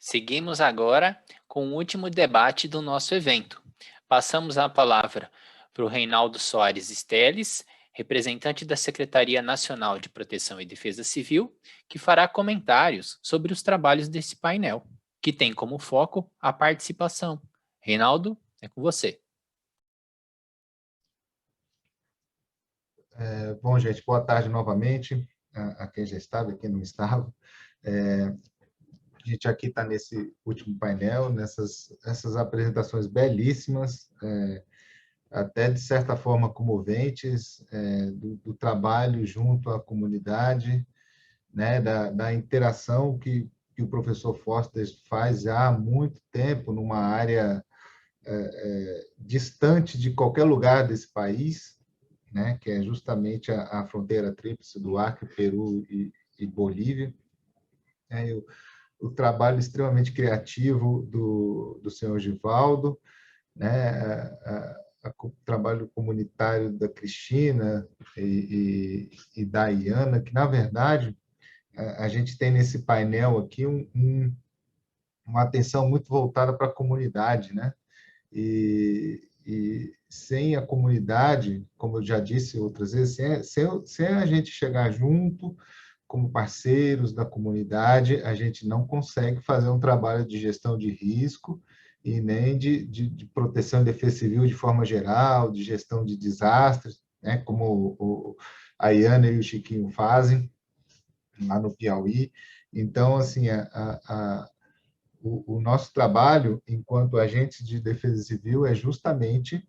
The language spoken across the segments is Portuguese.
Seguimos agora com o último debate do nosso evento. Passamos a palavra para o Reinaldo Soares Esteles, representante da Secretaria Nacional de Proteção e Defesa Civil, que fará comentários sobre os trabalhos desse painel, que tem como foco a participação. Reinaldo, é com você. Bom, gente, boa tarde novamente a quem já estava e quem não estava. A gente aqui está nesse último painel, essas apresentações belíssimas, até de certa forma comoventes, do trabalho junto à comunidade, né, da interação que o professor Foster faz já há muito tempo numa área distante de qualquer lugar desse país, né, que é justamente a fronteira tríplice do Acre, Peru e Bolívia. O trabalho extremamente criativo do senhor Givaldo, né, o trabalho comunitário da Cristina e da Iana, que, na verdade, a gente tem nesse painel aqui uma atenção muito voltada para a comunidade, né? E sem a comunidade, como eu já disse outras vezes, sem a gente chegar junto como parceiros da comunidade, a gente não consegue fazer um trabalho de gestão de risco e nem de proteção e defesa civil de forma geral, de gestão de desastres, né, como a Iana e o Chiquinho fazem lá no Piauí. Então, assim, o nosso trabalho enquanto agentes de defesa civil é justamente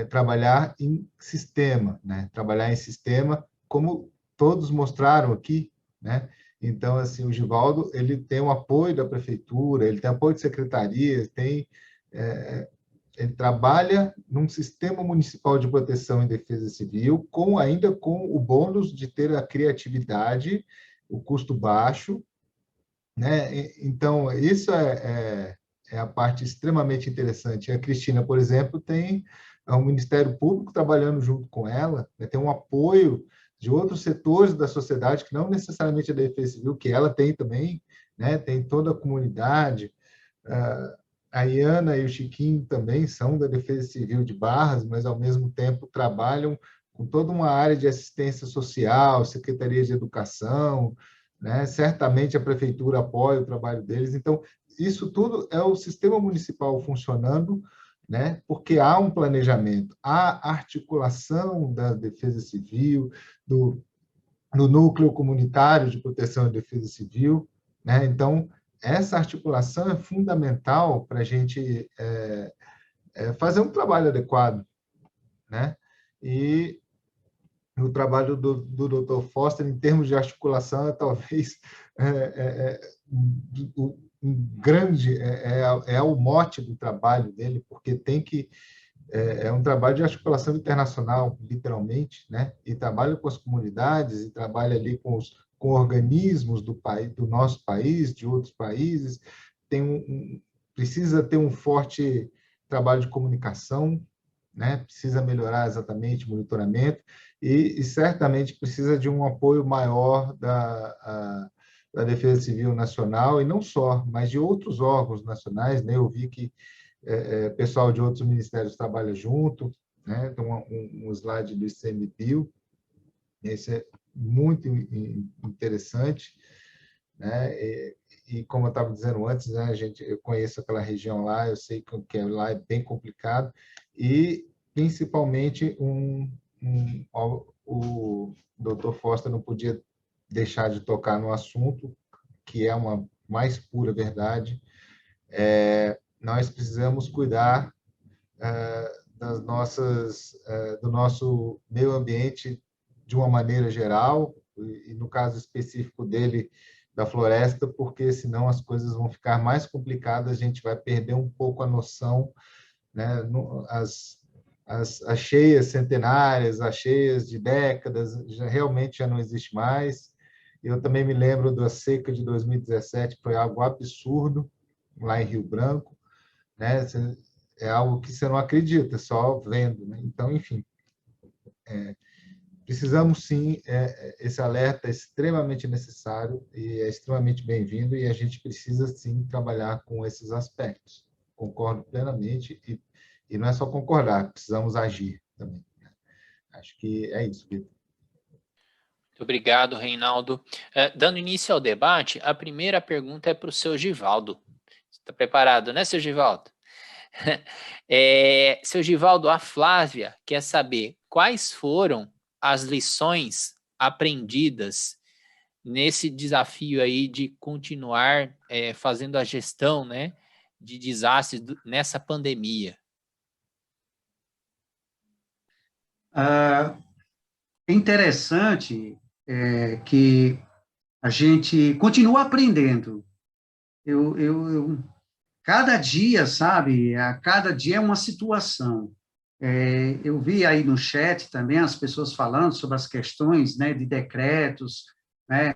trabalhar em sistema, né? Trabalhar em sistema, como todos mostraram aqui, né? Então, assim, o Givaldo, ele tem o apoio da prefeitura, ele tem apoio de secretarias, ele trabalha num sistema municipal de proteção e defesa civil, ainda com o bônus de ter a criatividade, o custo baixo, né? Então, isso é a parte extremamente interessante. A Cristina, por exemplo, tem o Ministério Público trabalhando junto com ela, né? Tem um apoio de outros setores da sociedade, que não necessariamente a Defesa Civil, que ela tem também, né? Tem toda a comunidade. A Iana e o Chiquinho também são da Defesa Civil de Barras, mas, ao mesmo tempo, trabalham com toda uma área de assistência social, Secretaria de Educação, né? Certamente a prefeitura apoia o trabalho deles. Então, isso tudo é o sistema municipal funcionando, né? Porque há um planejamento, há articulação da defesa civil, no núcleo comunitário de proteção e defesa civil, né? Então, essa articulação é fundamental para a gente fazer um trabalho adequado, né? E o trabalho do Dr. Foster, em termos de articulação, talvez um grande o mote do trabalho dele, porque é um trabalho de articulação internacional, literalmente, né? E trabalha com as comunidades, e trabalha ali com organismos do nosso país, de outros países. Precisa ter um forte trabalho de comunicação, né? Precisa melhorar exatamente o monitoramento e certamente precisa de um apoio maior da Defesa Civil Nacional, e não só, mas de outros órgãos nacionais, né? Eu vi que pessoal de outros ministérios trabalha junto, né? Tem um slide do ICMBio, esse é muito interessante, né? E como eu estava dizendo antes, né, eu conheço aquela região lá, eu sei que lá é bem complicado, e principalmente o Dr. Foster não podia deixar de tocar no assunto, que é uma mais pura verdade. Nós precisamos cuidar do nosso meio ambiente de uma maneira geral, e no caso específico dele, da floresta, porque senão as coisas vão ficar mais complicadas, a gente vai perder um pouco a noção, né? As cheias centenárias, as cheias de décadas, realmente já não existe mais. Eu também me lembro da seca de 2017, que foi algo absurdo, lá em Rio Branco, né? É algo que você não acredita, só vendo, né? Então, enfim, precisamos sim, esse alerta é extremamente necessário e é extremamente bem-vindo, e a gente precisa sim trabalhar com esses aspectos. Concordo plenamente, e não é só concordar, precisamos agir também. Acho que é isso, Vitor. Muito obrigado, Reinaldo. Dando início ao debate, a primeira pergunta é para o seu Givaldo. Está preparado, né, seu Givaldo? Seu Givaldo, a Flávia quer saber quais foram as lições aprendidas nesse desafio aí de continuar fazendo a gestão, né, de desastres nessa pandemia. É interessante que a gente continua aprendendo. Cada dia, sabe, a cada dia é uma situação. Eu vi aí no chat também as pessoas falando sobre as questões, né, de decretos, né,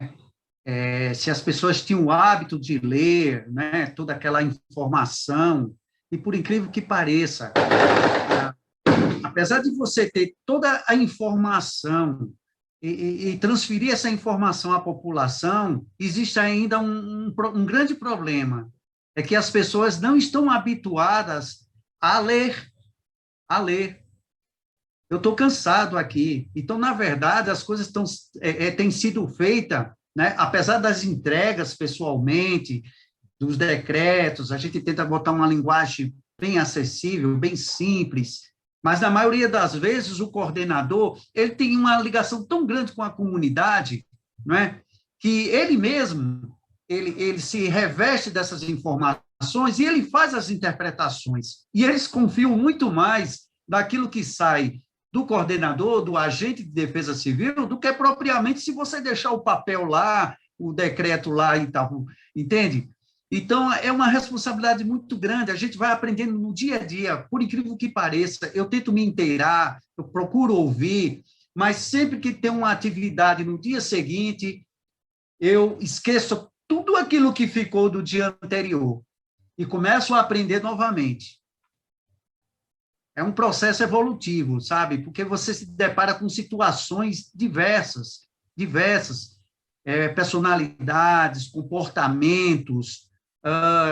se as pessoas tinham o hábito de ler, né, toda aquela informação, e por incrível que pareça, apesar de você ter toda a informação e transferir essa informação à população, existe ainda um grande problema, é que as pessoas não estão habituadas a ler, a ler. Eu estou cansado aqui. Então, na verdade, as coisas têm sido feitas, né, apesar das entregas pessoalmente, dos decretos, a gente tenta botar uma linguagem bem acessível, bem simples, mas na maioria das vezes o coordenador ele tem uma ligação tão grande com a comunidade, não é? Que ele mesmo ele se reveste dessas informações e ele faz as interpretações. E eles confiam muito mais daquilo que sai do coordenador, do agente de defesa civil, do que propriamente se você deixar o papel lá, o decreto lá e tal, entende? Então, é uma responsabilidade muito grande, a gente vai aprendendo no dia a dia, por incrível que pareça, eu tento me inteirar, eu procuro ouvir, mas sempre que tem uma atividade no dia seguinte, eu esqueço tudo aquilo que ficou do dia anterior e começo a aprender novamente. É um processo evolutivo, sabe? Porque você se depara com situações diversas, personalidades, comportamentos,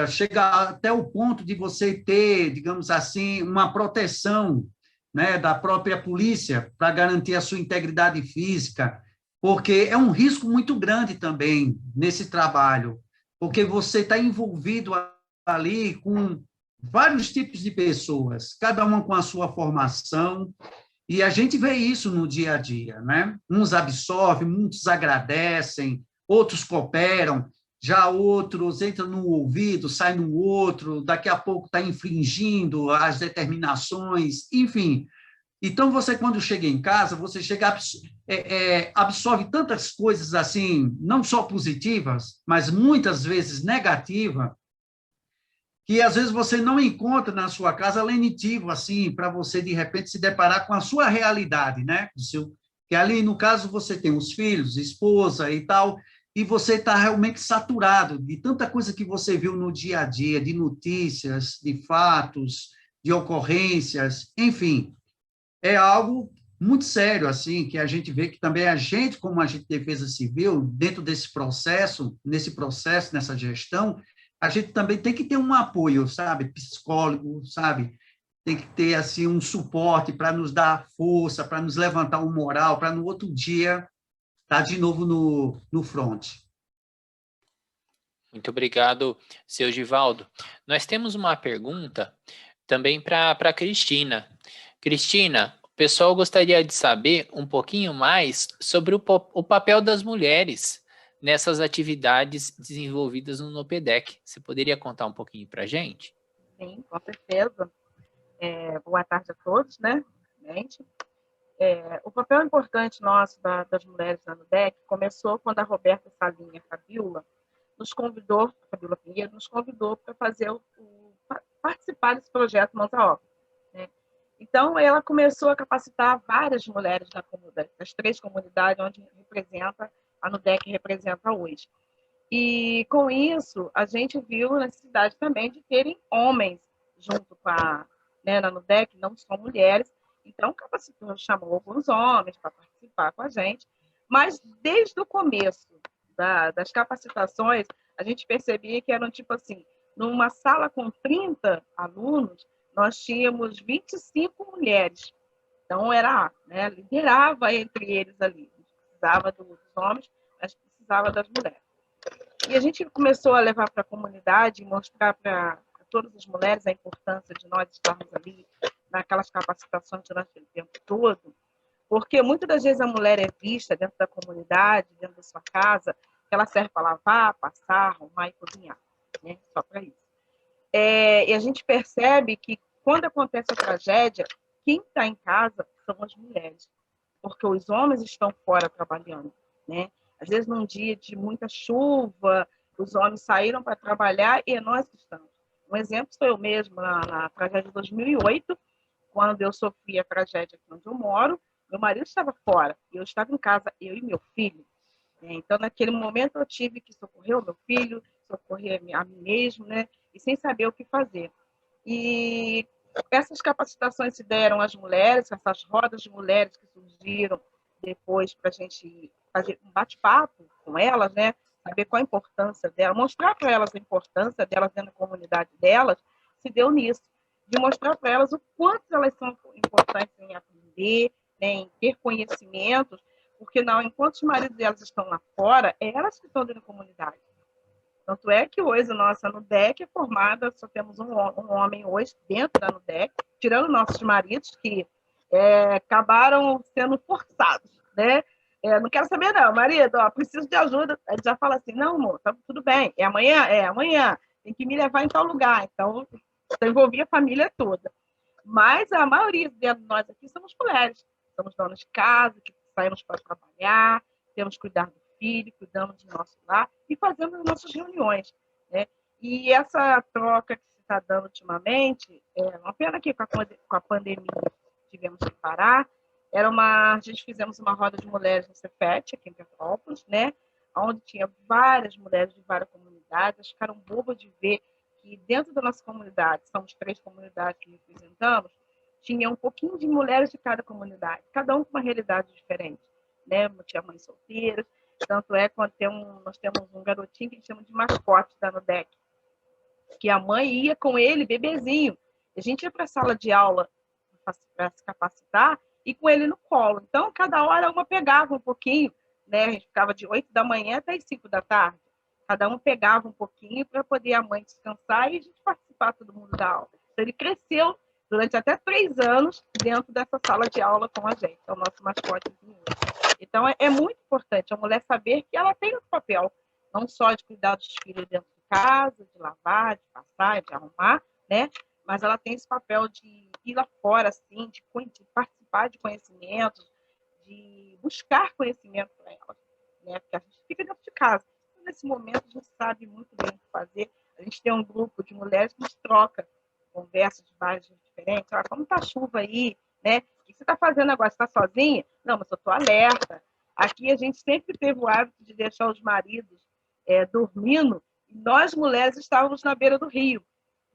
chega até o ponto de você ter, digamos assim, uma proteção, né, da própria polícia para garantir a sua integridade física, porque é um risco muito grande também nesse trabalho, porque você está envolvido ali com vários tipos de pessoas, cada uma com a sua formação, e a gente vê isso no dia a dia, né? Uns absorvem, muitos agradecem, outros cooperam, já outros entram no ouvido, saem no outro, daqui a pouco está infringindo as determinações, enfim. Então, você, quando chega em casa, você chega, absorve tantas coisas assim, não só positivas, mas muitas vezes negativas, que às vezes você não encontra na sua casa lenitivo, assim, para você, de repente, se deparar com a sua realidade, né? Que ali, no caso, você tem os filhos, esposa e tal, e você está realmente saturado de tanta coisa que você viu no dia a dia, de notícias, de fatos, de ocorrências, enfim, é algo muito sério, assim, que a gente vê que também a gente, como agente de defesa civil, dentro desse processo, nessa gestão, a gente também tem que ter um apoio, sabe, psicólogo, sabe, tem que ter, assim, um suporte para nos dar força, para nos levantar o moral, para no outro dia estar de novo no front. Muito obrigado, seu Givaldo. Nós temos uma pergunta também para a Cristina. Cristina, o pessoal gostaria de saber um pouquinho mais sobre o papel das mulheres nessas atividades desenvolvidas no NOPEDEC. Você poderia contar um pouquinho para a gente? Sim, com certeza. Boa tarde a todos, né? O papel importante nosso das mulheres na NOPEDEC começou quando a Roberta Salinha Fabiola Fabiola Pinheiro, nos convidou para participar desse projeto Mãos à Obra, né? Então, ela começou a capacitar várias mulheres das 3 comunidades onde a NUDEC representa hoje. E, com isso, a gente viu a necessidade também de terem homens junto com na NUDEC, não só mulheres, Então, capacitou, chamou alguns homens para participar com a gente, mas desde o começo das capacitações, a gente percebia que eram tipo assim, numa sala com 30 alunos, nós tínhamos 25 mulheres. Então, era, né, liderava entre eles ali. Precisava dos homens, mas precisava das mulheres. E a gente começou a levar para a comunidade e mostrar para todas as mulheres a importância de nós estarmos ali naquelas capacitações durante o tempo todo, porque muitas das vezes a mulher é vista dentro da comunidade, dentro da sua casa, que ela serve para lavar, passar, arrumar e cozinhar, né? Só para isso. E a gente percebe que quando acontece a tragédia, quem está em casa são as mulheres, porque os homens estão fora trabalhando, né? Às vezes, num dia de muita chuva, os homens saíram para trabalhar e nós estamos. Um exemplo sou eu mesma, na tragédia de 2008, quando eu sofri a tragédia aqui onde eu moro, meu marido estava fora, e eu estava em casa, eu e meu filho. Então, naquele momento, eu tive que socorrer o meu filho, socorrer a mim mesmo, né? E sem saber o que fazer. E essas capacitações se deram às mulheres, essas rodas de mulheres que surgiram depois para a gente fazer um bate-papo com elas, né? Saber qual a importância delas, mostrar para elas a importância delas dentro da comunidade delas, se deu nisso, de mostrar para elas o quanto elas são importantes em aprender, né, em ter conhecimentos, porque não, enquanto os maridos delas estão lá fora, é elas que estão dentro da comunidade. Tanto é que hoje a nossa NUDEC é formada, só temos um homem hoje dentro da NUDEC, tirando nossos maridos, que acabaram sendo forçados, né? Não quero saber não, marido, preciso de ajuda. Ele já fala assim, não, amor, tá tudo bem, é amanhã? É amanhã, tem que me levar em tal lugar. Então, envolvia a família toda. Mas a maioria de nós aqui somos mulheres, somos donas de casa, que saímos para trabalhar, temos que cuidar do filho, cuidamos do nosso lar e fazemos as nossas reuniões, né? E essa troca que se está dando ultimamente, uma pena que com a pandemia tivemos que parar, a gente fizemos uma roda de mulheres no Cefet, aqui em Petrópolis, né? Onde tinha várias mulheres de várias comunidades, ficaram bobas de ver que dentro da nossa comunidade, somos 3 comunidades que representamos, tinha um pouquinho de mulheres de cada comunidade, cada um com uma realidade diferente, né? Tinha mães solteiras, tanto é que nós temos um garotinho que a gente chama de mascote da NUDEC, que a mãe ia com ele, bebezinho. A gente ia para a sala de aula para se capacitar e com ele no colo. Então, cada hora uma pegava um pouquinho, né? A gente ficava de 8 da manhã até as 5 da tarde. Cada um pegava um pouquinho para poder a mãe descansar e a gente participar todo mundo da aula. Então, ele cresceu durante até 3 anos dentro dessa sala de aula com a gente. É o nosso mascotezinho. Então, é muito importante a mulher saber que ela tem um papel, não só de cuidar dos filhos dentro de casa, de lavar, de passar, de arrumar, né? Mas ela tem esse papel de ir lá fora, assim, de participar de conhecimentos, de buscar conhecimento para ela, né? Porque a gente fica dentro de casa. Então, nesse momento, a gente sabe muito bem o que fazer. A gente tem um grupo de mulheres que nos troca conversas de várias diferentes. Como está a chuva aí, né? O que você está fazendo agora? Você está sozinha? Não, mas eu estou alerta. Aqui a gente sempre teve o hábito de deixar os maridos dormindo e nós, mulheres, estávamos na beira do rio,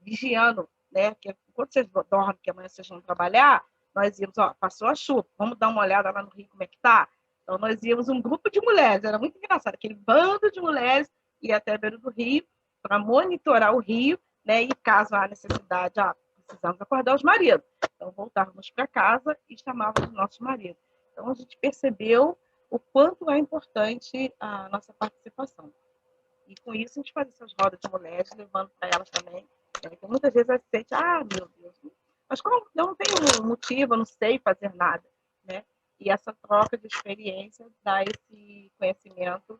vigiando, né? Que enquanto vocês dormem, que amanhã vocês vão trabalhar, nós íamos, passou a chuva, vamos dar uma olhada lá no rio como é que está? Então, nós íamos um grupo de mulheres, era muito engraçado, aquele bando de mulheres ia até a beira do rio para monitorar o rio, né? E caso há necessidade, precisamos acordar os maridos. Então, voltávamos para casa e chamávamos os nossos maridos. Então, a gente percebeu o quanto é importante a nossa participação. E com isso, a gente faz essas rodas de mulheres, levando para elas também. Então, muitas vezes elas se sentem, meu Deus, mas como eu não tenho motivo, eu não sei fazer nada, né? E essa troca de experiência dá esse conhecimento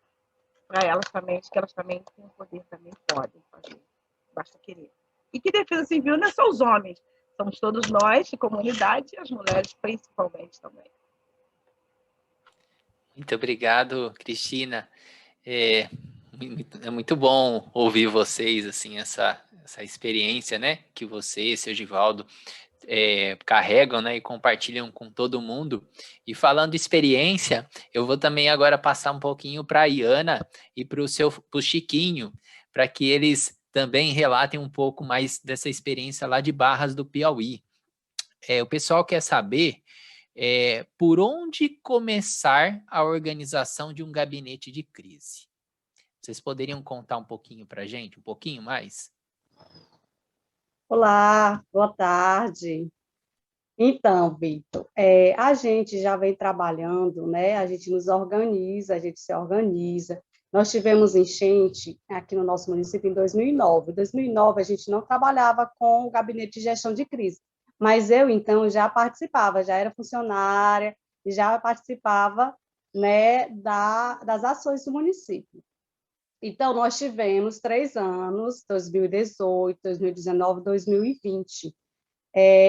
para elas também, de que elas também têm poder, também podem fazer, basta querer. E que defesa civil não é só os homens, somos todos nós, de comunidade, e as mulheres principalmente também. Muito obrigado, Cristina. É muito bom ouvir vocês, assim, essa experiência, né, que você e seu Givaldo carregam, né, e compartilham com todo mundo. E falando experiência, eu vou também agora passar um pouquinho para a Iana e para o Chiquinho, para que eles também relatem um pouco mais dessa experiência lá de Barras do Piauí. o pessoal quer saber por onde começar a organização de um gabinete de crise. Vocês poderiam contar um pouquinho para a gente, um pouquinho mais? Olá, boa tarde. Então, Vitor, a gente já vem trabalhando, né? A gente nos organiza, a gente se organiza. Nós tivemos enchente aqui no nosso município em 2009. Em 2009, a gente não trabalhava com o gabinete de gestão de crise, mas eu, então, já participava, já era funcionária, já participava, né, das ações do município. Então, nós tivemos 3 anos, 2018, 2019, 2020,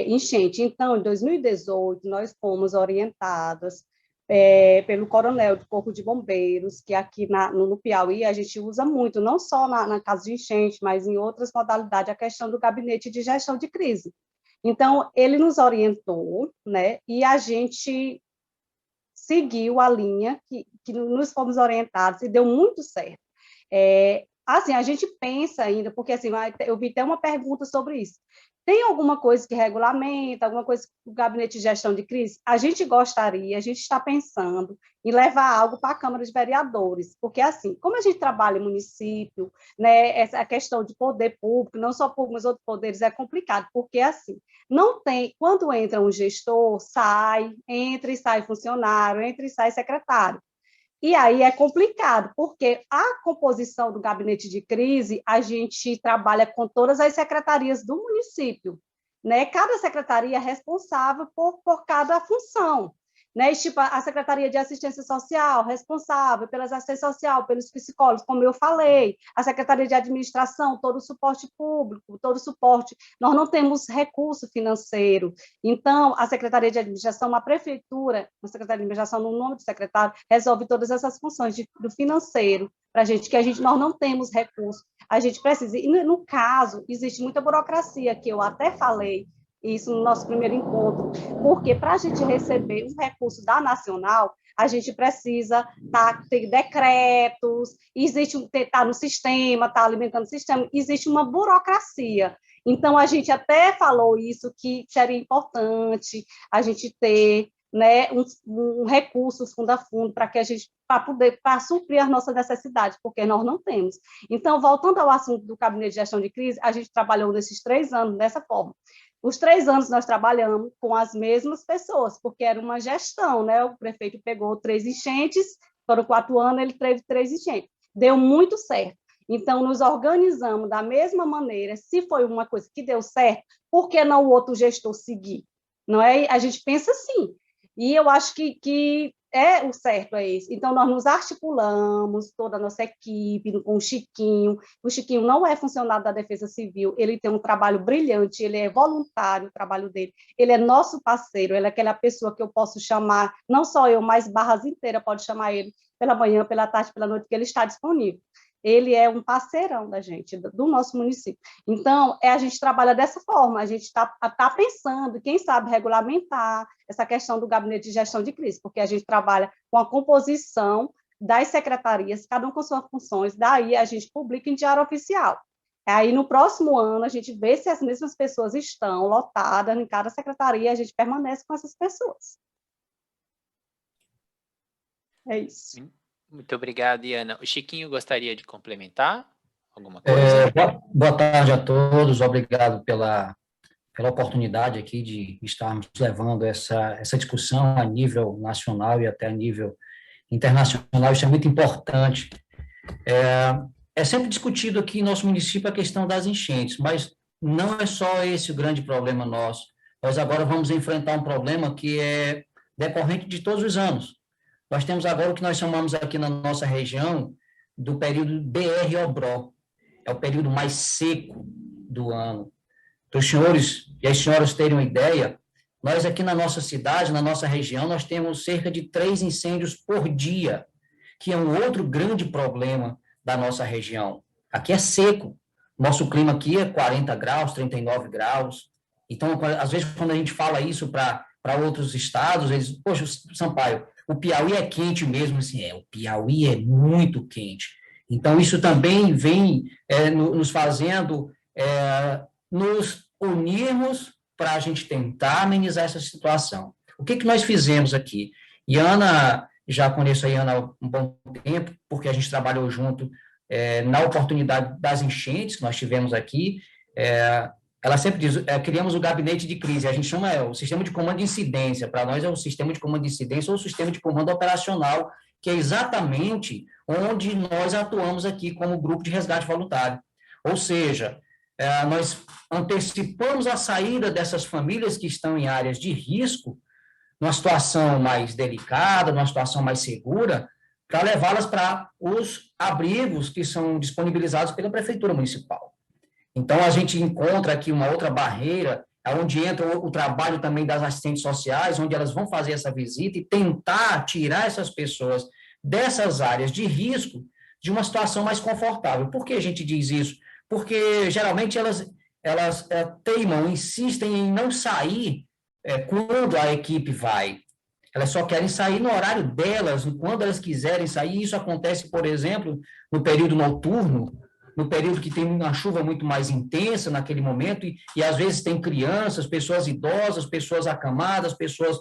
enchente. Então, em 2018, nós fomos orientadas pelo coronel do Corpo de Bombeiros, que aqui no Piauí a gente usa muito, não só na caso de enchente, mas em outras modalidades, a questão do gabinete de gestão de crise. Então, ele nos orientou, né, e a gente seguiu a linha que nos fomos orientados e deu muito certo. Assim, a gente pensa ainda, porque assim, eu vi até uma pergunta sobre isso. Tem alguma coisa que regulamenta, alguma coisa do gabinete de gestão de crise? A gente gostaria, a gente está pensando em levar algo para a Câmara de Vereadores, porque assim, como a gente trabalha em município, né, essa questão de poder público, não só público, mas outros poderes, é complicado, porque assim, não tem, quando entra um gestor, entra e sai funcionário, entra e sai secretário. E aí é complicado, porque a composição do gabinete de crise, a gente trabalha com todas as secretarias do município, né? Cada secretaria é responsável por cada função, né? Tipo, a Secretaria de Assistência Social, responsável pelas assistência social, pelos psicólogos, como eu falei, a Secretaria de Administração, todo o suporte público, todo o suporte. Nós não temos recurso financeiro, então, a Secretaria de Administração, a Prefeitura, a Secretaria de Administração, no nome do secretário, resolve todas essas funções do financeiro para a gente, nós não temos recurso, a gente precisa, e no caso, existe muita burocracia, que eu até falei, isso no nosso primeiro encontro, porque para a gente receber um recurso da Nacional, a gente precisa ter decretos, está no sistema, está alimentando o sistema, existe uma burocracia. Então, a gente até falou isso, que seria importante a gente ter, né, um recurso fundo a fundo para que a gente para suprir as nossas necessidades, porque nós não temos. Então, voltando ao assunto do gabinete de gestão de crise, a gente trabalhou nesses 3 anos dessa forma. Os 3 anos nós trabalhamos com as mesmas pessoas, porque era uma gestão, né? O prefeito pegou 3 enchentes, foram 4 anos, ele teve 3 enchentes. Deu muito certo. Então, nos organizamos da mesma maneira. Se foi uma coisa que deu certo, por que não o outro gestor seguir? Não é? A gente pensa assim. E eu acho que o certo é esse. Então, nós nos articulamos, toda a nossa equipe, com o Chiquinho. O Chiquinho não é funcionário da Defesa Civil, ele tem um trabalho brilhante, ele é voluntário, o trabalho dele. Ele é nosso parceiro, ele é aquela pessoa que eu posso chamar, não só eu, mas Barras inteira pode chamar ele pela manhã, pela tarde, pela noite, que ele está disponível. Ele é um parceirão da gente, do nosso município. Então, a gente trabalha dessa forma, a gente está pensando, quem sabe, regulamentar essa questão do gabinete de gestão de crise, porque a gente trabalha com a composição das secretarias, cada um com suas funções, daí a gente publica em diário oficial. Aí, no próximo ano, a gente vê se as mesmas pessoas estão lotadas em cada secretaria, a gente permanece com essas pessoas. É isso. Muito obrigado, Iana. O Chiquinho gostaria de complementar alguma coisa? Boa tarde a todos, obrigado pela oportunidade aqui de estarmos levando essa discussão a nível nacional e até a nível internacional, isso é muito importante. É sempre discutido aqui em nosso município a questão das enchentes, mas não é só esse o grande problema nosso. Nós agora vamos enfrentar um problema que é decorrente de todos os anos. Nós temos agora o que nós chamamos aqui na nossa região do período BR-OBRO, é o período mais seco do ano. Para os senhores e as senhoras terem uma ideia, nós aqui na nossa cidade, na nossa região, nós temos cerca de 3 incêndios por dia, que é um outro grande problema da nossa região. Aqui é seco, nosso clima aqui é 40 graus, 39 graus, então, às vezes, quando a gente fala isso para outros estados, eles dizem, poxa, Sampaio, o Piauí é quente mesmo, assim, o Piauí é muito quente. Então, isso também vem nos fazendo nos unirmos para a gente tentar amenizar essa situação. O que nós fizemos aqui? E Ana, já conheço a Ana há um bom tempo, porque a gente trabalhou junto na oportunidade das enchentes que nós tivemos aqui. Ela sempre diz, criamos o gabinete de crise, a gente chama o sistema de comando de incidência, para nós é o sistema de comando de incidência ou o sistema de comando operacional, que é exatamente onde nós atuamos aqui como grupo de resgate voluntário. Ou seja, nós antecipamos a saída dessas famílias que estão em áreas de risco, numa situação mais delicada, numa situação mais segura, para levá-las para os abrigos que são disponibilizados pela Prefeitura Municipal. Então, a gente encontra aqui uma outra barreira, onde entra o trabalho também das assistentes sociais, onde elas vão fazer essa visita e tentar tirar essas pessoas dessas áreas de risco de uma situação mais confortável. Por que a gente diz isso? Porque, geralmente, elas teimam, insistem em não sair quando a equipe vai. Elas só querem sair no horário delas, quando elas quiserem sair. Isso acontece, por exemplo, no período noturno, no período que tem uma chuva muito mais intensa naquele momento, e às vezes tem crianças, pessoas idosas, pessoas acamadas, pessoas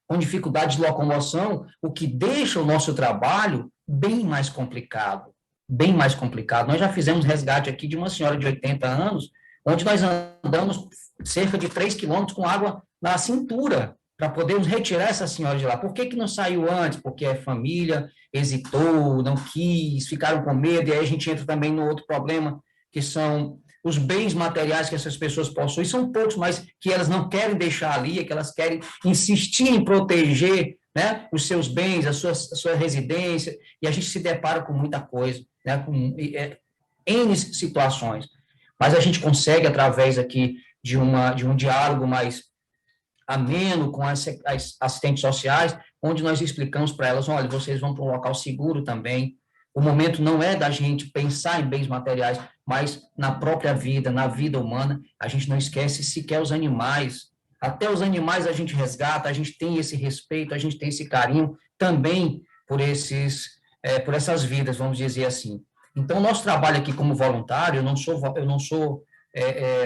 com dificuldade de locomoção, o que deixa o nosso trabalho bem mais complicado, bem mais complicado. Nós já fizemos resgate aqui de uma senhora de 80 anos, onde nós andamos cerca de 3 quilômetros com água na cintura, para podermos retirar essa senhora de lá. Por que não saiu antes? Porque a família hesitou, não quis, ficaram com medo, e aí a gente entra também no outro problema, que são os bens materiais que essas pessoas possuem. São poucos, mas que elas não querem deixar ali, é que elas querem insistir em proteger, né, os seus bens, a sua residência, e a gente se depara com muita coisa, né, com N situações. Mas a gente consegue, através aqui de um diálogo mais ameno com as assistentes sociais, onde nós explicamos para elas, olha, vocês vão para um local seguro também, o momento não é da gente pensar em bens materiais, mas na própria vida, na vida humana, a gente não esquece sequer os animais, até os animais a gente resgata, a gente tem esse respeito, a gente tem esse carinho também por essas vidas, vamos dizer assim. Então, nosso trabalho aqui como voluntário, eu não sou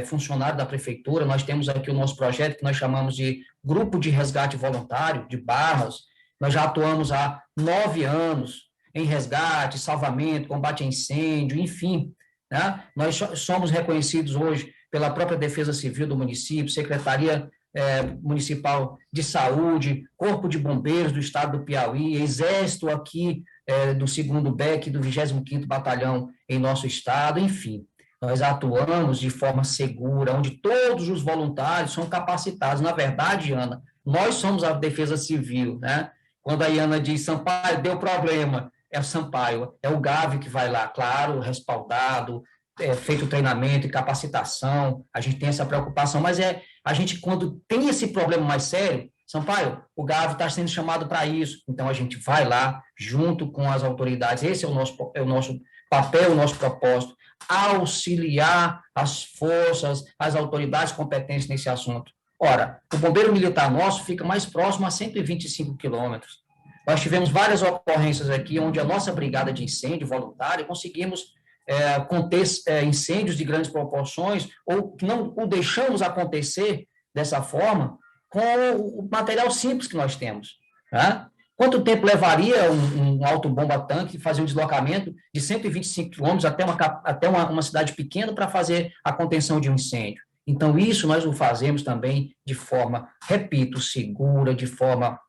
funcionário da prefeitura, nós temos aqui o nosso projeto que nós chamamos de Grupo de Resgate Voluntário, de Barras, nós já atuamos há 9 anos em resgate, salvamento, combate a incêndio, enfim, né? Nós somos reconhecidos hoje pela própria Defesa Civil do município, Secretaria Municipal de Saúde, Corpo de Bombeiros do Estado do Piauí, Exército aqui do 2º BEC, do 25º Batalhão em nosso estado, enfim. Nós atuamos de forma segura, onde todos os voluntários são capacitados. Na verdade, Ana, nós somos a Defesa Civil, né? Quando a Ana diz, Sampaio, deu problema, é o Sampaio, é o GAV que vai lá, claro, respaldado, feito treinamento e capacitação, a gente tem essa preocupação, mas a gente, quando tem esse problema mais sério, Sampaio, o GAV está sendo chamado para isso, então a gente vai lá, junto com as autoridades, esse é o nosso papel, o nosso propósito, auxiliar as forças, as autoridades competentes nesse assunto. Ora, o bombeiro militar nosso fica mais próximo a 125 quilômetros. Nós tivemos várias ocorrências aqui, onde a nossa brigada de incêndio voluntária conseguimos conter incêndios de grandes proporções, ou não o deixamos acontecer dessa forma, com o material simples que nós temos. Tá? Quanto tempo levaria um autobomba-tanque fazer um deslocamento de 125 quilômetros até uma cidade pequena para fazer a contenção de um incêndio? Então, isso nós o fazemos também de forma, repito, segura, de forma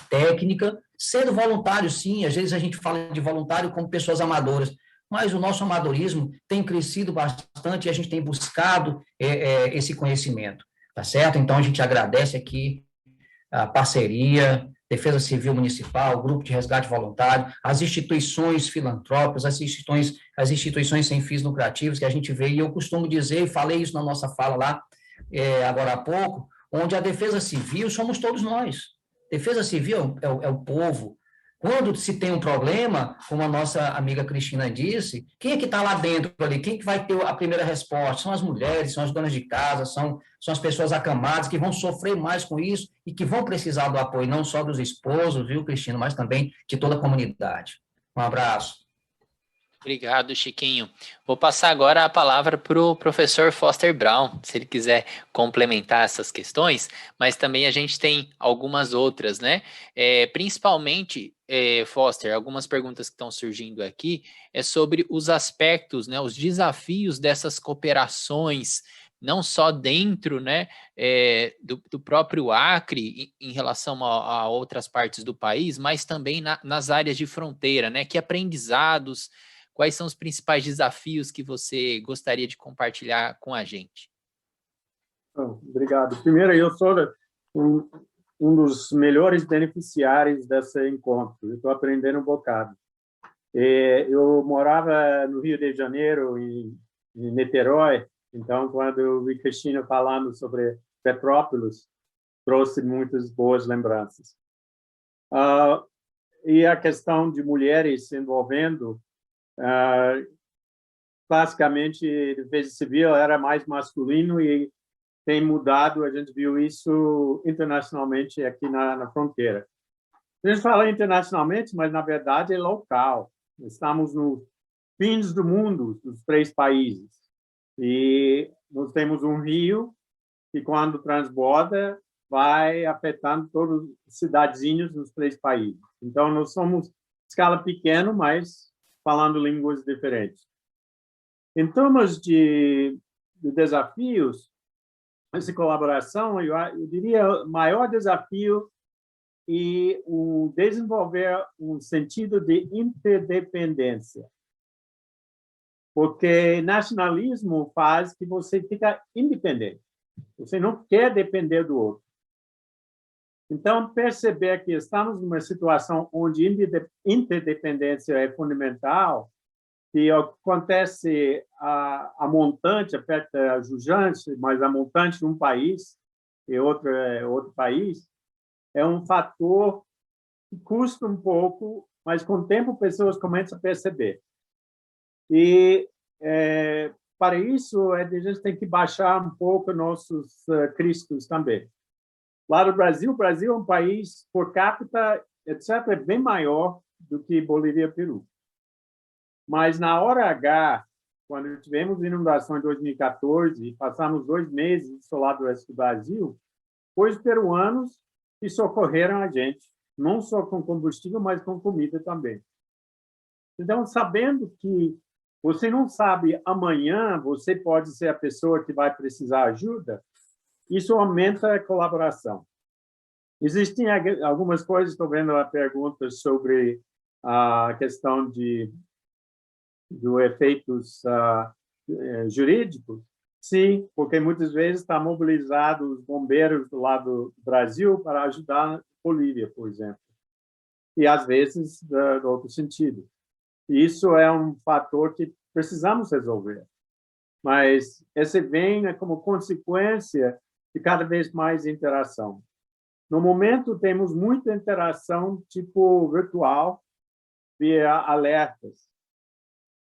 técnica, sendo voluntário, sim. Às vezes a gente fala de voluntário como pessoas amadoras, mas o nosso amadorismo tem crescido bastante e a gente tem buscado esse conhecimento, tá certo? Então, a gente agradece aqui a parceria, Defesa Civil Municipal, Grupo de Resgate Voluntário, as instituições filantrópicas, as instituições sem fins lucrativos que a gente vê, e eu costumo dizer, e falei isso na nossa fala lá, agora há pouco, onde a Defesa Civil somos todos nós. Defesa Civil é o povo. Quando se tem um problema, como a nossa amiga Cristina disse, quem é que está lá dentro ali? Quem que vai ter a primeira resposta? São as mulheres, são as donas de casa, são as pessoas acamadas que vão sofrer mais com isso e que vão precisar do apoio não só dos esposos, viu, Cristina, mas também de toda a comunidade. Um abraço. Obrigado, Chiquinho. Vou passar agora a palavra para o professor Foster Brown, se ele quiser complementar essas questões, mas também a gente tem algumas outras, né? Principalmente, Foster, algumas perguntas que estão surgindo aqui é sobre os aspectos, né, os desafios dessas cooperações, não só dentro, né, do próprio Acre, em relação a outras partes do país, mas também nas áreas de fronteira, né? Que aprendizados, quais são os principais desafios que você gostaria de compartilhar com a gente? Obrigado. Primeiro, eu sou um dos melhores beneficiários desse encontro. Eu estou aprendendo um bocado. Eu morava no Rio de Janeiro, em Niterói, então, quando eu vi Cristina falando sobre Petrópolis, trouxe muitas boas lembranças. E a questão de mulheres se envolvendo, basicamente, defesa civil era mais masculino e tem mudado, a gente viu isso internacionalmente aqui na fronteira. A gente fala internacionalmente, mas, na verdade, é local. Estamos nos fins do mundo, dos 3 países. E nós temos um rio que, quando transborda, vai afetando todos os cidadezinhos nos 3 países. Então, nós somos escala pequena, mas falando línguas diferentes. Em termos de desafios, essa colaboração, eu diria, o maior desafio é o desenvolver um sentido de interdependência. Porque nacionalismo faz que você fica independente. Você não quer depender do outro. Então, perceber que estamos numa situação onde interdependência é fundamental, que acontece a montante afeta a jujante, mas a montante de um país e outro país, é um fator que custa um pouco, mas com o tempo pessoas começam a perceber. E para isso a gente tem que baixar um pouco nossos cristos também. Lá no Brasil, o Brasil é um país por capita, etc., é bem maior do que Bolívia e Peru. Mas na hora H, quando tivemos inundação em 2014 e passamos 2 meses isolados do resto do Brasil, foi os peruanos que socorreram a gente, não só com combustível, mas com comida também. Então, sabendo que você não sabe amanhã, você pode ser a pessoa que vai precisar de ajuda, isso aumenta a colaboração. Existem algumas coisas, estou vendo a pergunta sobre a questão dos efeitos jurídicos. Sim, porque muitas vezes está mobilizado os bombeiros do lado do Brasil para ajudar a Bolívia, por exemplo. E, às vezes, do outro sentido. Isso é um fator que precisamos resolver. Mas esse vem como consequência de cada vez mais interação. No momento, temos muita interação tipo virtual, via alertas.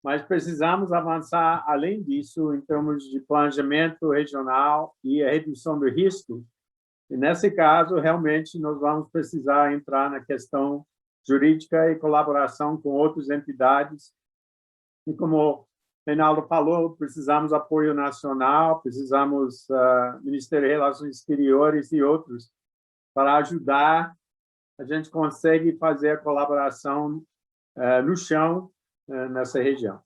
Mas precisamos avançar além disso em termos de planejamento regional e a redução do risco. E, nesse caso, realmente, nós vamos precisar entrar na questão jurídica e colaboração com outras entidades. E, como o Reinaldo falou, precisamos de apoio nacional, precisamos do Ministério de Relações Exteriores e outros para ajudar. A gente consegue fazer a colaboração no chão, nessa região.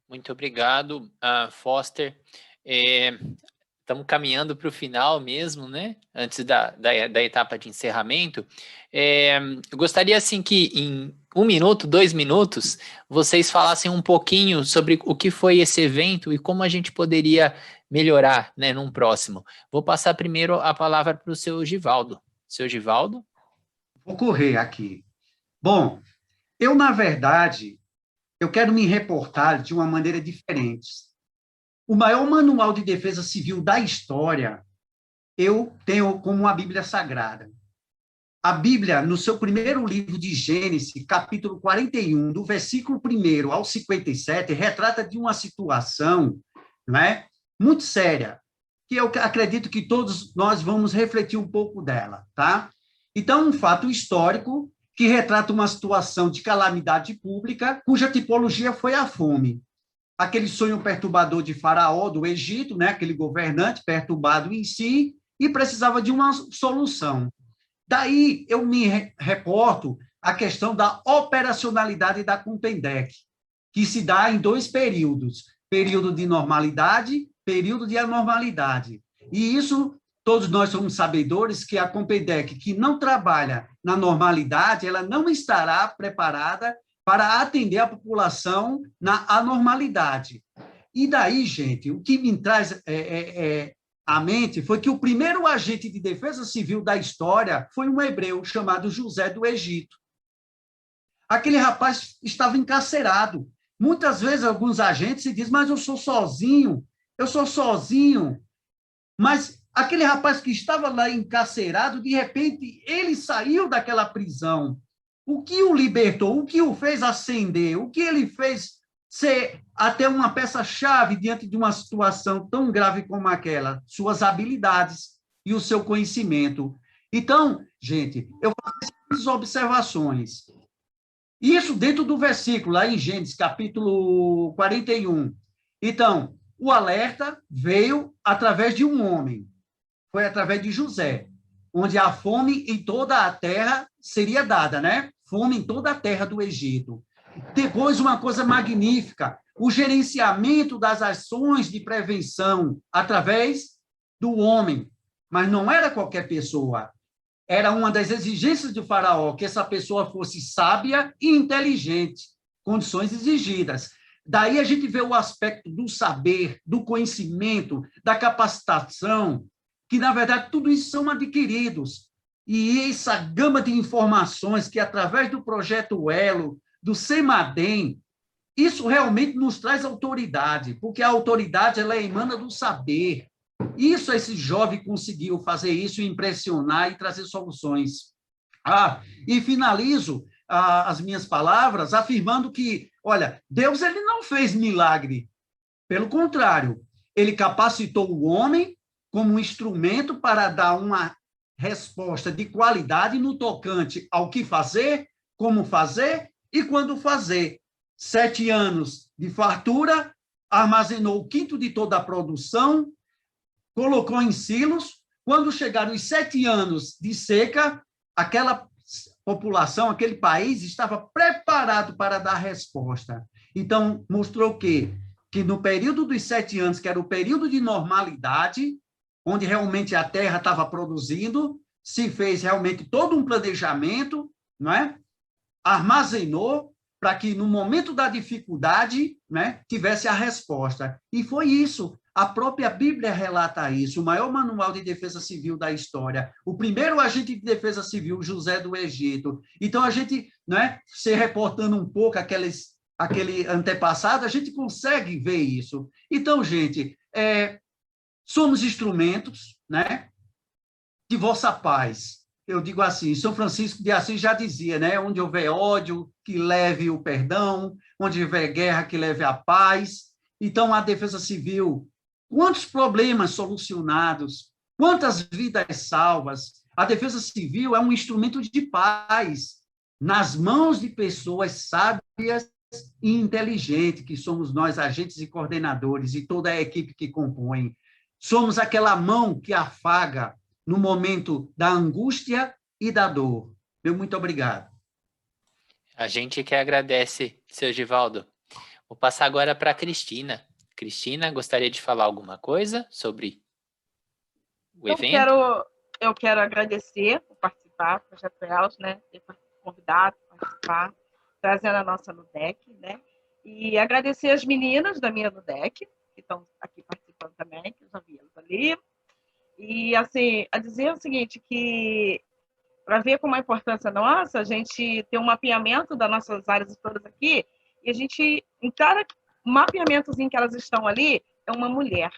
Muito obrigado, Foster. Estamos caminhando para o final mesmo, né? Antes da etapa de encerramento. Eu gostaria, assim, que em 1 minuto, 2 minutos, vocês falassem um pouquinho sobre o que foi esse evento e como a gente poderia melhorar, né, num próximo. Vou passar primeiro a palavra para o seu Givaldo. Seu Givaldo? Vou correr aqui. Bom, na verdade, eu quero me reportar de uma maneira diferente. O maior manual de defesa civil da história, eu tenho como a Bíblia Sagrada. A Bíblia, no seu primeiro livro de Gênesis, capítulo 41, do versículo 1 ao 57, retrata de uma situação, não é, muito séria, que eu acredito que todos nós vamos refletir um pouco dela, tá? Então, um fato histórico que retrata uma situação de calamidade pública, cuja tipologia foi a fome. Aquele sonho perturbador de Faraó, do Egito, né? Aquele governante perturbado em si, e precisava de uma solução. Daí eu me reporto à questão da operacionalidade da Compendec, que se dá em 2 períodos, período de normalidade, período de anormalidade. E isso, todos nós somos sabedores que a Compendec, que não trabalha na normalidade, ela não estará preparada para atender a população na anormalidade. E daí, gente, o que me traz à mente foi que o primeiro agente de defesa civil da história foi um hebreu chamado José do Egito. Aquele rapaz estava encarcerado. Muitas vezes, alguns agentes se dizem, mas eu sou sozinho. Mas aquele rapaz que estava lá encarcerado, de repente, ele saiu daquela prisão. O que o libertou? O que o fez ascender? O que ele fez ser até uma peça-chave diante de uma situação tão grave como aquela? Suas habilidades e o seu conhecimento. Então, gente, eu faço essas observações. Isso dentro do versículo, lá em Gênesis, capítulo 41. Então, o alerta veio através de um homem. Foi através de José, onde a fome em toda a terra seria dada, né? Fome em toda a terra do Egito. Depois, uma coisa magnífica, o gerenciamento das ações de prevenção através do homem. Mas não era qualquer pessoa. Era uma das exigências de Faraó, que essa pessoa fosse sábia e inteligente, condições exigidas. Daí a gente vê o aspecto do saber, do conhecimento, da capacitação, que, na verdade, tudo isso são adquiridos. E essa gama de informações que, através do projeto Elo, do SEMADEM, isso realmente nos traz autoridade, porque a autoridade ela emana do saber. Isso, esse jovem conseguiu fazer isso, impressionar e trazer soluções. E finalizo as minhas palavras afirmando que, olha, Deus ele não fez milagre. Pelo contrário, ele capacitou o homem como um instrumento para dar uma resposta de qualidade no tocante ao que fazer, como fazer e quando fazer. 7 anos de fartura, armazenou o quinto de toda a produção, colocou em silos. Quando chegaram os 7 anos de seca, aquela população, aquele país estava preparado para dar resposta. Então, mostrou que no período dos 7 anos, que era o período de normalidade, onde realmente a terra estava produzindo, se fez realmente todo um planejamento, não é? Armazenou para que, no momento da dificuldade, né, tivesse a resposta. E foi isso. A própria Bíblia relata isso, o maior manual de defesa civil da história, o primeiro agente de defesa civil, José do Egito. Então, a gente, né, se reportando um pouco aquele antepassado, a gente consegue ver isso. Então, gente, somos instrumentos, né, de vossa paz. Eu digo assim, São Francisco de Assis já dizia, né, onde houver ódio, que leve o perdão, onde houver guerra, que leve a paz. Então, a defesa civil, quantos problemas solucionados, quantas vidas salvas. A defesa civil é um instrumento de paz nas mãos de pessoas sábias e inteligentes, que somos nós, agentes e coordenadores, e toda a equipe que compõe. Somos aquela mão que afaga no momento da angústia e da dor. Meu muito obrigado. A gente que agradece, seu Givaldo. Vou passar agora para a Cristina. Cristina, gostaria de falar alguma coisa sobre o evento? Eu quero agradecer por participar, do Projeto Elos, né, ter convidado para participar, trazendo a nossa NUDEC, né, e agradecer as meninas da minha NUDEC, que estão aqui participando também, que eu já vi elas ali. E, assim, a dizer o seguinte, que para ver como é a importância nossa, a gente ter um mapeamento das nossas áreas todas aqui, e a gente, em cada mapeamentozinho que elas estão ali, é uma mulher.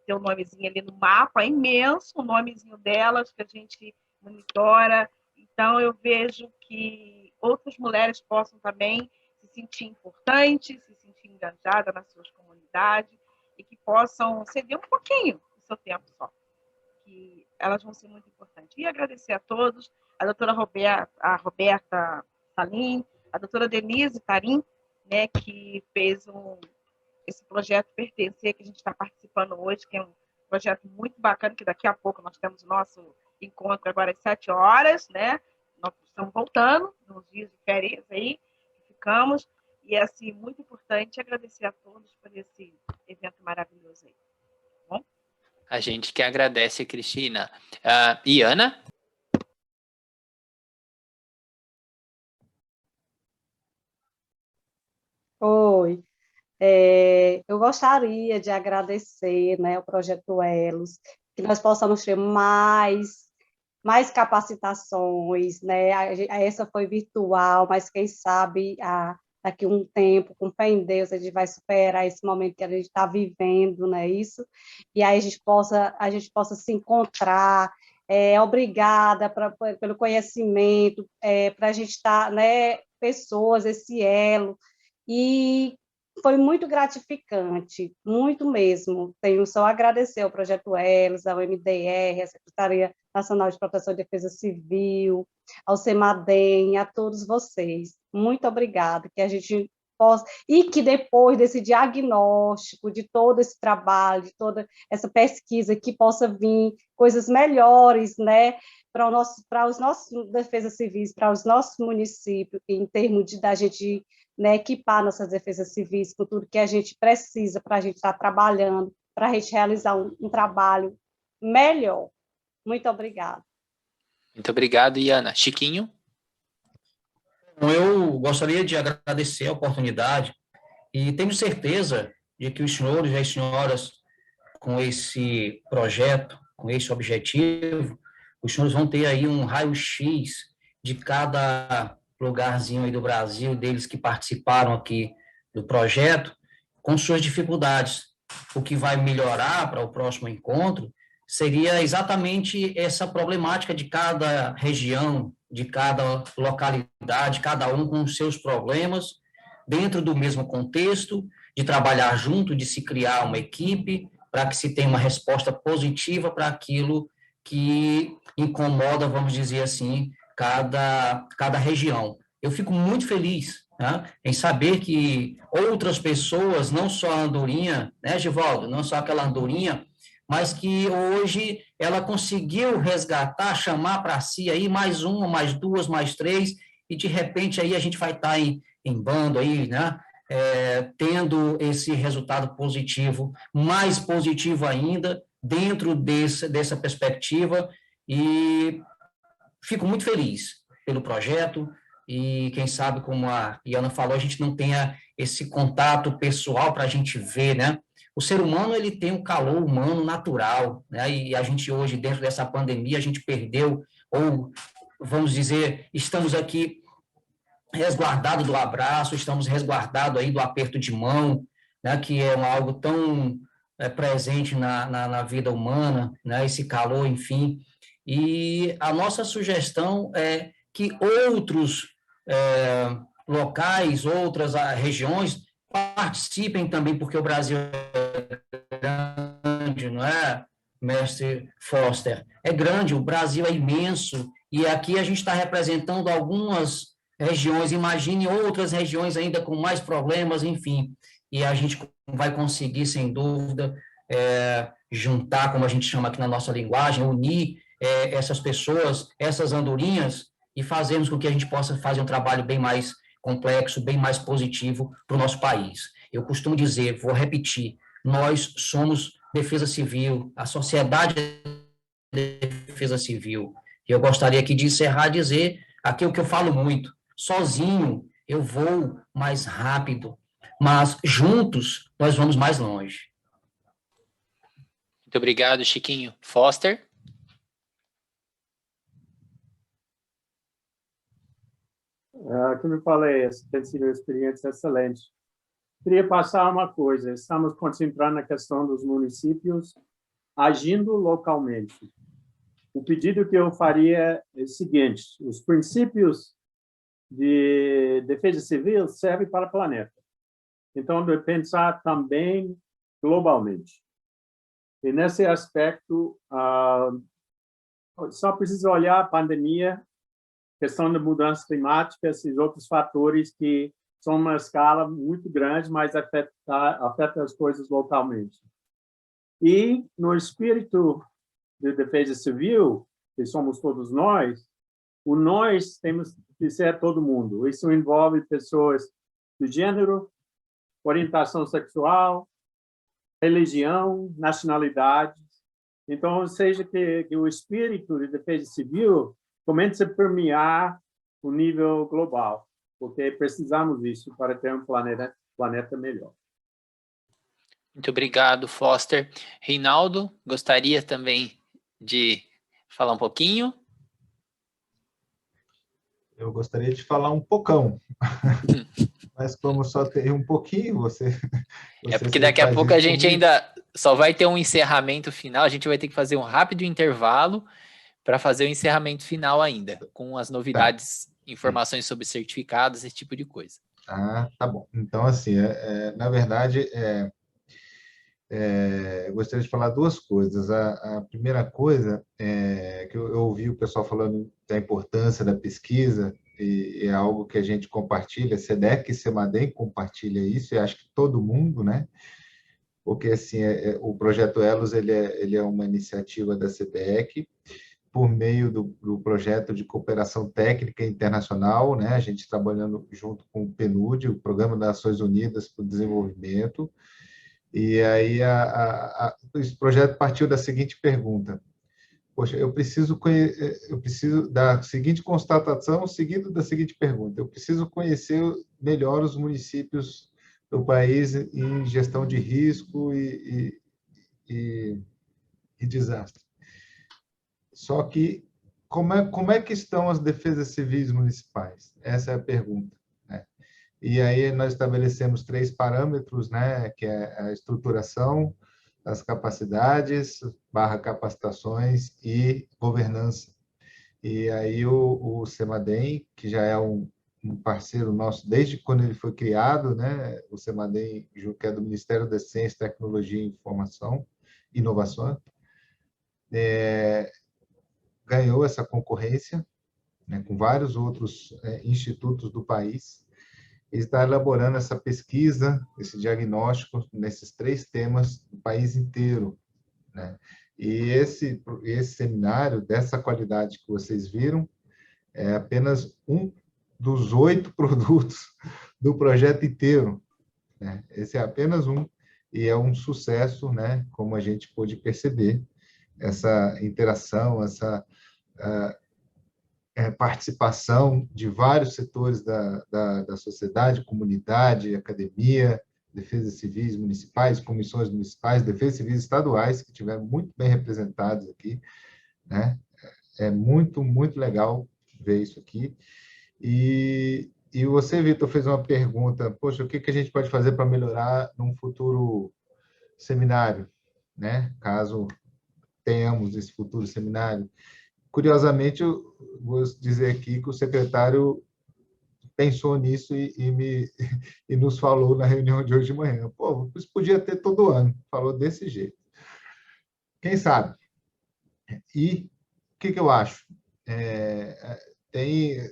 Tem um nomezinho ali no mapa, é imenso o nomezinho delas, que a gente monitora. Então, eu vejo que outras mulheres possam também se sentir importantes, se sentir engajadas nas suas comunidades, e que possam ceder um pouquinho do seu tempo só. que elas vão ser muito importantes. E agradecer a todos, a doutora Roberta Salim, a doutora Denise Tarim, né, que fez esse projeto Pertencer, que a gente está participando hoje, que é um projeto muito bacana, que daqui a pouco nós temos o nosso encontro agora às 7 horas, né? Nós estamos voltando, nos dias de férias aí, ficamos, e é assim, muito importante agradecer a todos por esse evento maravilhoso aí. Tá bom? A gente que agradece, Cristina. E Ana? Oi. Eu gostaria de agradecer, né, o Projeto Elos, que nós possamos ter mais capacitações, né? Essa foi virtual, mas quem sabe daqui a um tempo, com fé em Deus, a gente vai superar esse momento que a gente está vivendo, não é isso? E aí a gente possa se encontrar. Obrigada pelo conhecimento, para a gente estar, né, pessoas, esse elo. E foi muito gratificante, muito mesmo. Tenho só a agradecer ao Projeto Elos, ao MDR, à Secretaria Nacional de Proteção e Defesa Civil, ao CEMADEM, a todos vocês. Muito obrigada, que a gente possa... E que depois desse diagnóstico, de todo esse trabalho, de toda essa pesquisa, que possa vir coisas melhores, né, para os nossos defesas civis, para os nossos municípios, em termos da gente, né, equipar nossas defesas civis com tudo que a gente precisa para a gente estar trabalhando, para a gente realizar um trabalho melhor. Muito obrigada. Muito obrigado, Iana. Chiquinho? Eu gostaria de agradecer a oportunidade e tenho certeza de que os senhores e as senhoras, com esse projeto, com esse objetivo, os senhores vão ter aí um raio-x de cada lugarzinho aí do Brasil, deles que participaram aqui do projeto, com suas dificuldades. O que vai melhorar para o próximo encontro seria exatamente essa problemática de cada região, de cada localidade, cada um com os seus problemas, dentro do mesmo contexto, de trabalhar junto, de se criar uma equipe, para que se tenha uma resposta positiva para aquilo que incomoda, vamos dizer assim, cada região. Eu fico muito feliz, né, em saber que outras pessoas, não só a andorinha, né, Givaldo, não só aquela andorinha, mas que hoje ela conseguiu resgatar, chamar para si aí mais uma, mais duas, mais três, e de repente aí a gente vai estar em bando aí, né, tendo esse resultado positivo, mais positivo ainda, dentro dessa perspectiva, e fico muito feliz pelo projeto, e quem sabe, como a Iana falou, a gente não tenha esse contato pessoal para a gente ver, né? O ser humano, ele tem um calor humano natural, né? E a gente hoje, dentro dessa pandemia, a gente perdeu, ou, vamos dizer, estamos aqui resguardado do abraço, estamos resguardados aí do aperto de mão, né, que é algo tão presente na vida humana, né, esse calor, enfim. E a nossa sugestão é que outros locais, outras regiões participem também, porque o Brasil é grande, não é, mestre Foster? É grande, o Brasil é imenso, e aqui a gente está representando algumas regiões, imagine outras regiões ainda com mais problemas, enfim, e a gente vai conseguir, sem dúvida, juntar, como a gente chama aqui na nossa linguagem, unir essas pessoas, essas andorinhas, e fazermos com que a gente possa fazer um trabalho bem mais complexo, bem mais positivo para o nosso país. Eu costumo dizer, vou repetir, nós somos defesa civil, a sociedade é defesa civil, e eu gostaria aqui de encerrar, dizer aquilo que eu falo muito: sozinho eu vou mais rápido, mas juntos nós vamos mais longe. Muito obrigado, Chiquinho. Foster? Como eu falei, tem sido uma experiência excelente. Queria passar uma coisa: estamos concentrando na questão dos municípios agindo localmente. O pedido que eu faria é o seguinte: os princípios de defesa civil servem para o planeta. Então, de pensar também globalmente. E nesse aspecto, só precisa olhar a pandemia, questão da mudança climática, esses outros fatores que são uma escala muito grande, mas afeta as coisas localmente. E no espírito de defesa civil, que somos todos nós, o nós temos que ser todo mundo. Isso envolve pessoas do gênero, orientação sexual, religião, nacionalidade. Então, seja que o espírito de defesa civil comece a permear o nível global, porque precisamos disso para ter um planeta melhor. Muito obrigado, Foster. Reinaldo, gostaria também de falar um pouquinho? Eu gostaria de falar um pocão, mas como só tem um pouquinho, você porque daqui a pouco a gente ainda só vai ter um encerramento final, a gente vai ter que fazer um rápido intervalo para fazer o encerramento final ainda, com as novidades, informações sobre certificados, esse tipo de coisa. Ah, tá bom. Então, assim, na verdade, eu gostaria de falar duas coisas. A primeira coisa é que eu ouvi o pessoal falando da importância da pesquisa, e é algo que a gente compartilha, a SEDEC e CEMADEM compartilha isso, e acho que todo mundo, né? Porque, assim, o Projeto Elos, ele é uma iniciativa da SEDEC, por meio do projeto de cooperação técnica internacional, né? A gente trabalhando junto com o PNUD, o Programa das Nações Unidas para o Desenvolvimento. E aí esse projeto partiu da seguinte pergunta: poxa, eu preciso da seguinte constatação, seguido da seguinte pergunta: eu preciso conhecer melhor os municípios do país em gestão de risco e desastre. Só que como é que estão as defesas civis municipais? Essa é a pergunta, né? E aí nós estabelecemos 3 parâmetros, né, que é a estruturação, as capacidades, capacitações e governança. E aí o CEMADEM, que já é um parceiro nosso desde quando ele foi criado, né, o CEMADEM, que é do Ministério da Ciência, Tecnologia e Inovação, ganhou essa concorrência, né, com vários outros institutos do país, e está elaborando essa pesquisa, esse diagnóstico nesses 3 temas do país inteiro, né? E esse seminário, dessa qualidade que vocês viram, é apenas um dos 8 produtos do projeto inteiro, né? Esse é apenas um, e é um sucesso, né? Como a gente pôde perceber, essa interação, essa participação de vários setores da sociedade, comunidade, academia, defesas civis municipais, comissões municipais, defesas civis estaduais, que estiveram muito bem representados aqui, né? É muito, muito legal ver isso aqui. E você, Vitor, fez uma pergunta: poxa, o que a gente pode fazer para melhorar num futuro seminário, né? Caso tenhamos esse futuro seminário. Curiosamente, eu vou dizer aqui que o secretário pensou nisso e nos falou na reunião de hoje de manhã. Pô, isso podia ter todo ano. Falou desse jeito. Quem sabe? E o que eu acho? Tem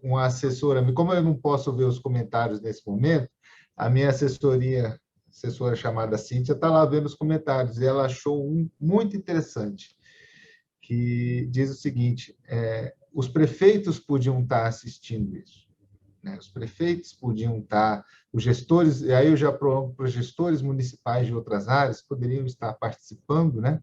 uma assessora, como eu não posso ver os comentários nesse momento, a minha assessora chamada Cíntia está lá vendo os comentários, e ela achou um muito interessante, que diz o seguinte: os prefeitos podiam estar assistindo isso, né? Os prefeitos podiam estar, os gestores, e aí eu já prolongo para os gestores municipais de outras áreas, poderiam estar participando, né?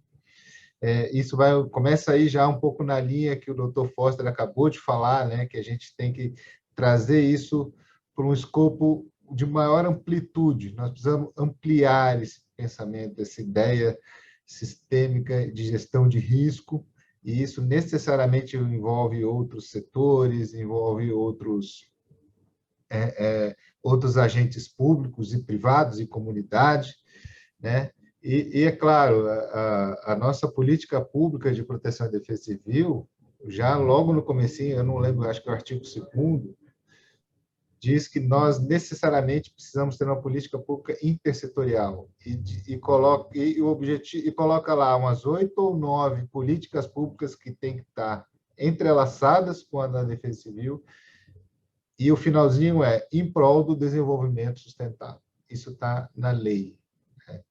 Isso começa aí já um pouco na linha que o Dr. Foster acabou de falar, né? Que a gente tem que trazer isso para um escopo de maior amplitude. Nós precisamos ampliar esse pensamento, essa ideia sistêmica de gestão de risco, e isso necessariamente envolve outros setores, envolve outros agentes públicos e privados e comunidade, né? E é claro, a nossa política pública de proteção e defesa civil, já logo no comecinho, eu não lembro, acho que é o artigo 2º, diz que nós necessariamente precisamos ter uma política pública intersetorial e coloca lá umas 8 ou 9 políticas públicas que têm que estar entrelaçadas com a da Defesa Civil, e o finalzinho é em prol do desenvolvimento sustentável. Isso está na lei, né?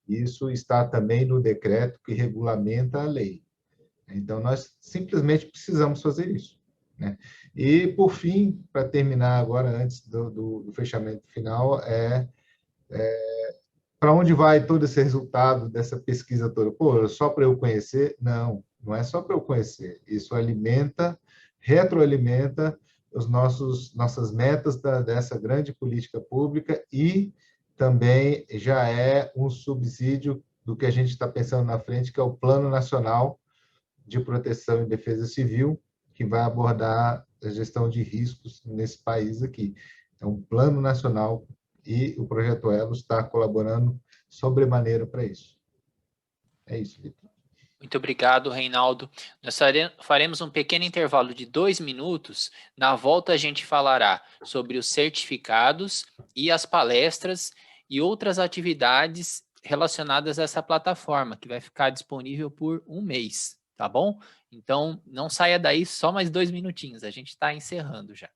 Isso está também no decreto que regulamenta a lei. Então, nós simplesmente precisamos fazer isso, né? E, por fim, para terminar agora, antes do fechamento final, para onde vai todo esse resultado dessa pesquisa toda? Pô, só para eu conhecer? Não, não é só para eu conhecer. Isso retroalimenta nossas metas dessa grande política pública e também já é um subsídio do que a gente está pensando na frente, que é o Plano Nacional de Proteção e Defesa Civil, que vai abordar a gestão de riscos nesse país aqui. É um plano nacional e o Projeto Elo está colaborando sobremaneira para isso. É isso, Vitor. Muito obrigado, Reinaldo. Nós faremos um pequeno intervalo de 2 minutos. Na volta, a gente falará sobre os certificados e as palestras e outras atividades relacionadas a essa plataforma, que vai ficar disponível por 1 mês, tá bom? Então, não saia daí, só mais 2 minutinhos, a gente está encerrando já.